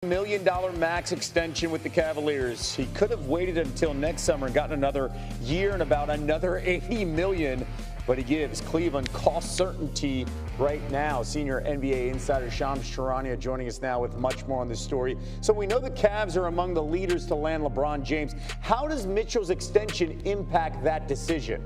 $1 million max extension with the Cavaliers. He could have waited until next summer and gotten another year and about another $80 million, but he gives Cleveland cost certainty right now. Senior NBA insider Shannon joining us now with much more on this story. So we know the Cavs are among the leaders to land LeBron James. How does Mitchell's extension impact that decision?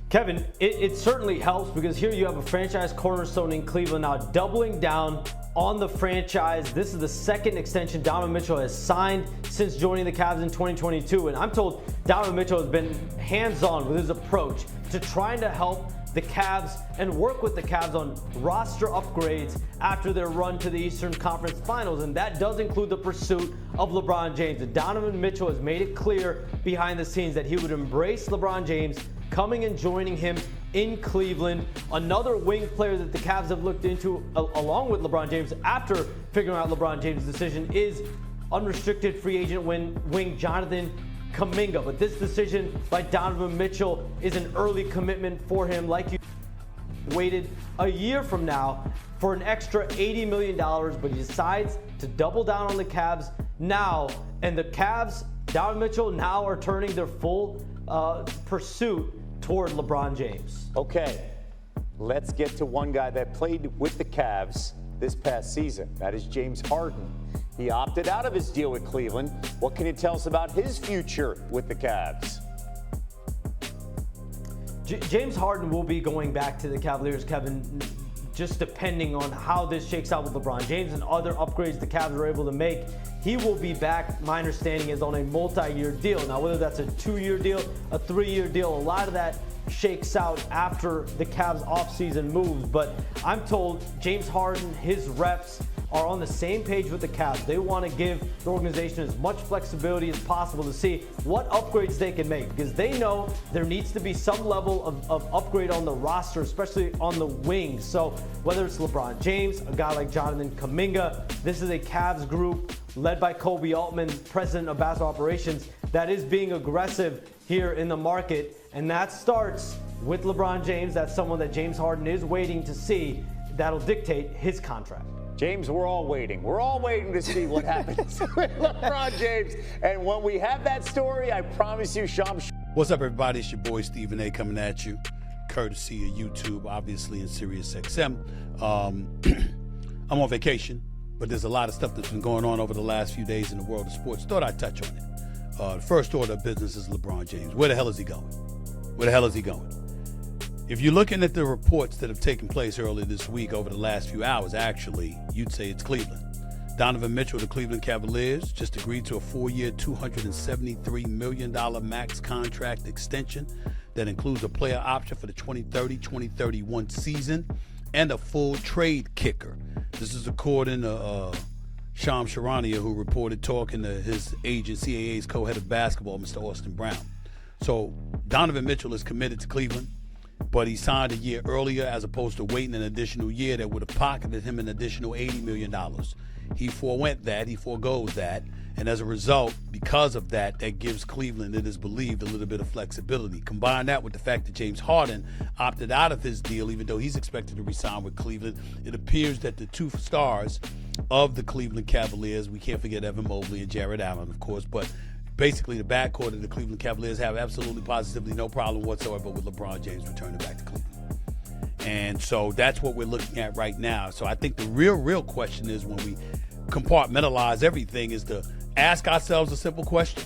Kevin, it certainly helps because here you have a franchise cornerstone in Cleveland now doubling down on the franchise. This is the second extension Donovan Mitchell has signed since joining the Cavs in 2022. And I'm told Donovan Mitchell has been hands-on with his approach to trying to help the Cavs and work with the Cavs on roster upgrades after their run to the Eastern Conference Finals. And that does include the pursuit of LeBron James. And Donovan Mitchell has made it clear behind the scenes that he would embrace LeBron James coming and joining him in Cleveland. Another wing player that the Cavs have looked into along with LeBron James after figuring out LeBron James' decision is unrestricted free agent wing Jonathan Kuminga. But this decision by Donovan Mitchell is an early commitment for him. Like you waited a year from now for an extra $80 million, but he decides to double down on the Cavs now. And the Cavs, Donovan Mitchell, now are turning their full pursuit toward LeBron James. Okay, let's get to one guy that played with the Cavs this past season. That is James Harden. He opted out of his deal with Cleveland. What can you tell us about his future with the Cavs? James Harden will be going back to the Cavaliers, Kevin, just depending on how this shakes out with LeBron James and other upgrades the Cavs are able to make. He will be back, my understanding is, on a multi-year deal. Now, whether that's a 2-year deal, a 3-year deal, a lot of that shakes out after the Cavs offseason moves. But I'm told James Harden, his reps, are on the same page with the Cavs. They want to give the organization as much flexibility as possible to see what upgrades they can make, because they know there needs to be some level of upgrade on the roster, especially on the wings. So whether it's LeBron James, a guy like Jonathan Kuminga, this is a Cavs group led by Kobe Altman, president of basketball operations, that is being aggressive here in the market. And that starts with LeBron James. That's someone that James Harden is waiting to see. That'll dictate his contract. James, we're all waiting. We're all waiting to see what happens with LeBron James. And when we have that story, I promise you, Sean. What's up, everybody? It's your boy, Stephen A. coming at you, courtesy of YouTube, obviously, and SiriusXM. I'm on vacation, but there's a lot of stuff that's been going on over the last few days in the world of sports. Thought I'd touch on it. The first order of business is LeBron James. Where the hell is he going? Where the hell is he going? If you're looking at the reports that have taken place earlier this week, over the last few hours, actually, you'd say it's Cleveland. Donovan Mitchell, the Cleveland Cavaliers, just agreed to a 4-year, $273 million max contract extension that includes a player option for the 2030-2031 season and a full trade kicker. This is according to Shannon, who reported talking to his agent, CAA's co-head of basketball, Mr. Austin Brown. So Donovan Mitchell is committed to Cleveland, but he signed a year earlier as opposed to waiting an additional year that would have pocketed him an additional $80 million. He forgoes that, and as a result, because of that, that gives Cleveland, it is believed, a little bit of flexibility. Combine that with the fact that James Harden opted out of his deal, even though he's expected to re-sign with Cleveland. It appears that the two stars of the Cleveland Cavaliers, we can't forget Evan Mobley and Jared Allen, of course, but basically the backcourt of the Cleveland Cavaliers have absolutely positively no problem whatsoever with LeBron James returning back to Cleveland. And so that's what we're looking at right now. So I think the real question is, when we compartmentalize everything, is to ask ourselves a simple question.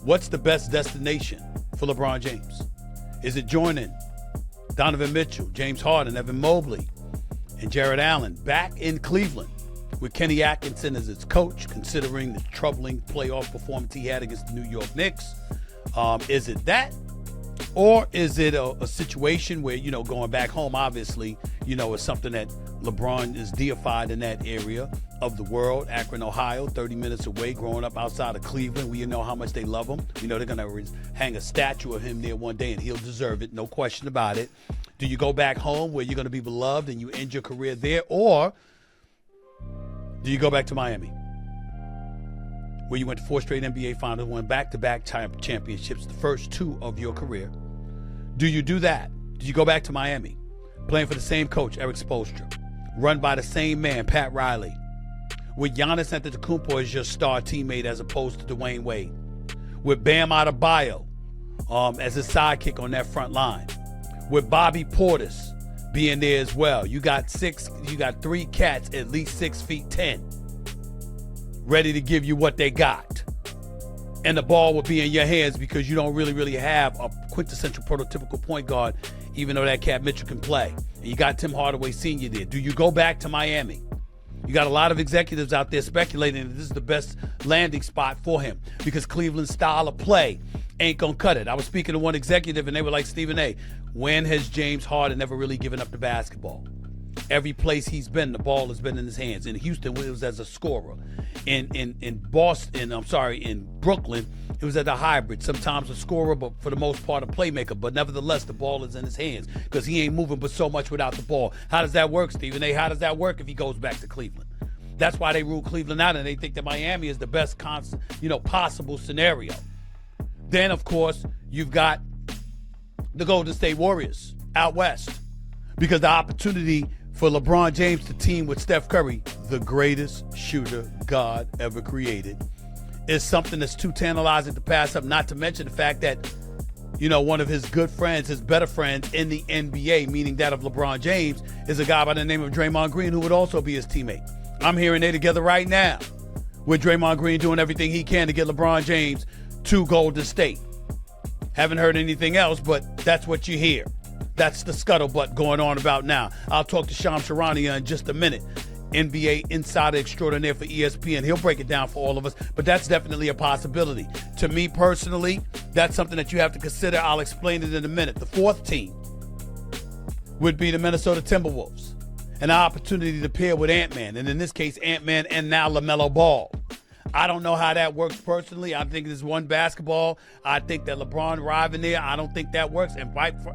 What's the best destination for LeBron James? Is it joining Donovan Mitchell, James Harden, Evan Mobley, and Jared Allen back in Cleveland with Kenny Atkinson as its coach, considering the troubling playoff performance he had against the New York Knicks? Is it that? Or is it a situation where, going back home, obviously, is something that LeBron is deified in that area of the world, Akron, Ohio, 30 minutes away, growing up outside of Cleveland. We know how much they love him. We know they're going to hang a statue of him there one day, and he'll deserve it, no question about it. Do you go back home where you're going to be beloved and you end your career there? Or do you go back to Miami, where you went to 4 straight NBA finals, won back-to-back championships, the first 2 of your career? Do you do that? Do you go back to Miami, playing for the same coach, Eric Spoelstra, run by the same man, Pat Riley. With Giannis Antetokounmpo as your star teammate as opposed to Dwayne Wade. With Bam Adebayo as his sidekick on that front line. With Bobby Portis being there as well. You got three cats at least 6'10", ready to give you what they got. And the ball will be in your hands because you don't really have a quintessential prototypical point guard, even though that cat Mitchell can play. And you got Tim Hardaway Sr. there. Do you go back to Miami? You got a lot of executives out there speculating that this is the best landing spot for him because Cleveland's style of play ain't gonna cut it. I was speaking to one executive and they were like, Stephen A., when has James Harden ever really given up the basketball? Every place he's been, the ball has been in his hands. In Houston, it was as a scorer. In Brooklyn, it was as a hybrid. Sometimes a scorer, but for the most part a playmaker. But nevertheless, the ball is in his hands because he ain't moving but so much without the ball. How does that work, Stephen A.? How does that work if he goes back to Cleveland? That's why they rule Cleveland out, and they think that Miami is the best possible scenario. Then, of course, you've got the Golden State Warriors out west because the opportunity for LeBron James to team with Steph Curry, the greatest shooter God ever created, is something that's too tantalizing to pass up, not to mention the fact that, one of his good friends, his better friends in the NBA, meaning that of LeBron James, is a guy by the name of Draymond Green who would also be his teammate. I'm hearing they're together right now with Draymond Green doing everything he can to get LeBron James to Golden State. Haven't heard anything else, but that's what you hear. That's the scuttlebutt going on about now. I'll talk to Shams Charania in just a minute. NBA insider extraordinaire for ESPN. He'll break it down for all of us, but that's definitely a possibility. To me personally, that's something that you have to consider. I'll explain it in a minute. The fourth team would be the Minnesota Timberwolves. An opportunity to pair with Ant-Man, and in this case, Ant-Man and now LaMelo Ball. I don't know how that works personally. I think there's one basketball. I think that LeBron arriving there, I don't think that works. And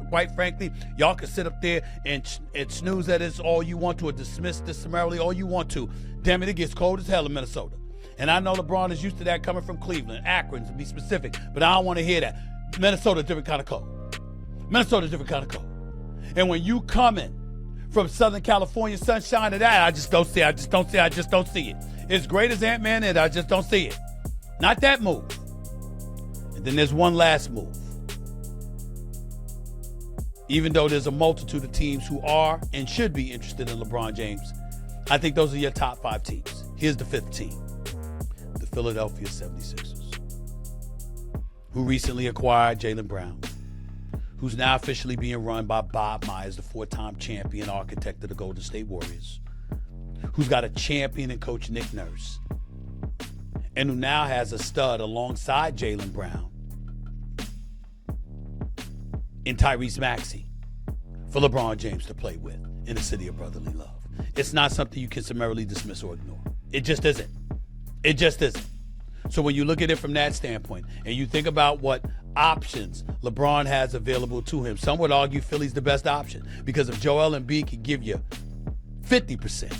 quite frankly, y'all can sit up there and snooze at this all you want to or dismiss this summarily all you want to. Damn it, it gets cold as hell in Minnesota. And I know LeBron is used to that coming from Cleveland, Akron to be specific, but I don't want to hear that. Minnesota's different kind of cold. Minnesota's different kind of cold. And when you coming from Southern California sunshine to that, I just don't see it. As great as Ant-Man is, I just don't see it. Not that move. And then there's one last move. Even though there's a multitude of teams who are and should be interested in LeBron James, I think those are your top 5 teams. Here's the 5th team. The Philadelphia 76ers, who recently acquired Jaylen Brown, who's now officially being run by Bob Myers, the 4-time champion architect of the Golden State Warriors, who's got a champion in Coach Nick Nurse, and who now has a stud alongside Jaylen Brown in Tyrese Maxey for LeBron James to play with in the city of brotherly love. It's not something you can summarily dismiss or ignore. It just isn't. It just isn't. So when you look at it from that standpoint and you think about what options LeBron has available to him, some would argue Philly's the best option because if Joel Embiid could give you 50%,